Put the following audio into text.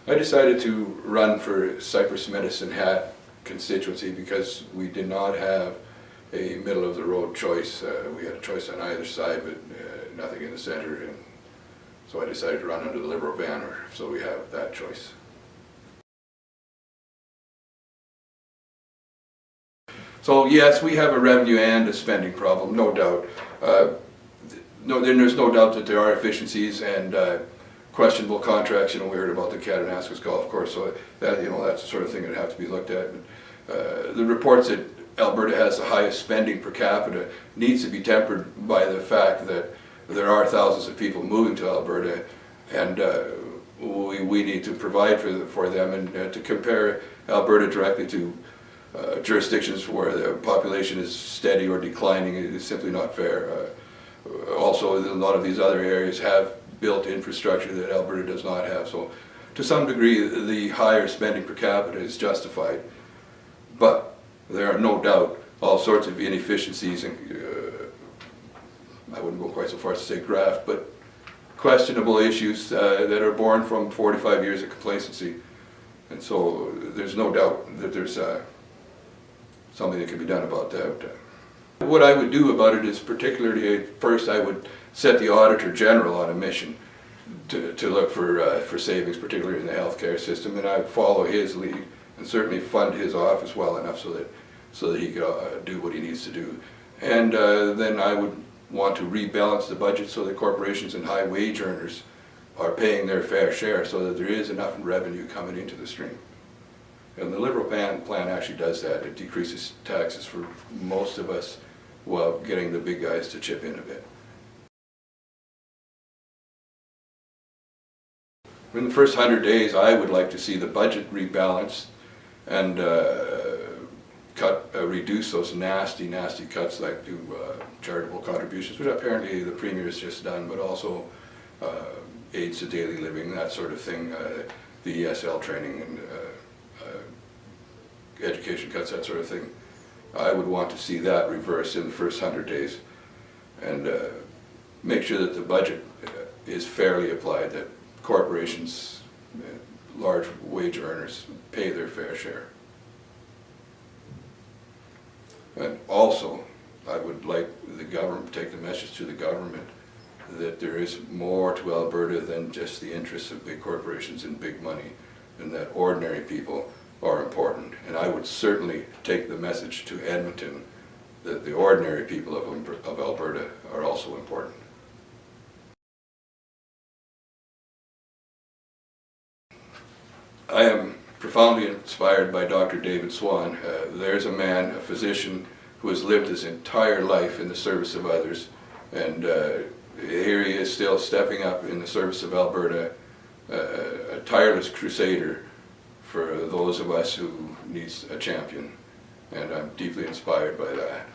I decided to run for Cypress-Medicine hat constituency because we did not have a middle-of-the-road choice. We had a choice on either side, but nothing in the center, and so I decided to run under the Liberal banner, so we have that choice. So yes, we have a revenue and a spending problem, no doubt. There's no doubt that there are efficiencies and questionable contracts. We heard about the Katanaskus golf course, so that that's the sort of thing that have to be looked at. The reports that Alberta has the highest spending per capita needs to be tempered by the fact that there are thousands of people moving to Alberta, and we need to provide for them, and to compare Alberta directly to jurisdictions where the population is steady or declining is simply not fair. Also, a lot of these other areas have built infrastructure that Alberta does not have, so to some degree the higher spending per capita is justified, but there are no doubt all sorts of inefficiencies and I wouldn't go quite so far as to say graft, but questionable issues that are born from 45 years of complacency, and so there's no doubt that there's something that can be done about that. What I would do about it is, particularly, first I would set the Auditor General on a mission to look for savings, particularly in the healthcare system, and I would follow his lead and certainly fund his office well enough so that he could do what he needs to do. And then I would want to rebalance the budget so that corporations and high wage earners are paying their fair share, so that there is enough revenue coming into the stream. And the Liberal plan actually does that. It decreases taxes for most of us while getting the big guys to chip in a bit. In the first 100 days, I would like to see the budget rebalanced and reduce those nasty cuts like to charitable contributions, which apparently the Premier has just done, but also aids to daily living, that sort of thing, the ESL training and education cuts, that sort of thing. I would want to see that reversed in the first 100 days, and make sure that the budget is fairly applied, that corporations, large wage earners, pay their fair share. And also, I would like the government to take the message to the government that there is more to Alberta than just the interests of big corporations and big money, and that ordinary people are important. And I would certainly take the message to Edmonton that the ordinary people of Alberta are also important. I am profoundly inspired by Dr. David Swan. There's a man, a physician, who has lived his entire life in the service of others, and here he is still stepping up in the service of Alberta, a tireless crusader for those of us who needs a champion, and I'm deeply inspired by that.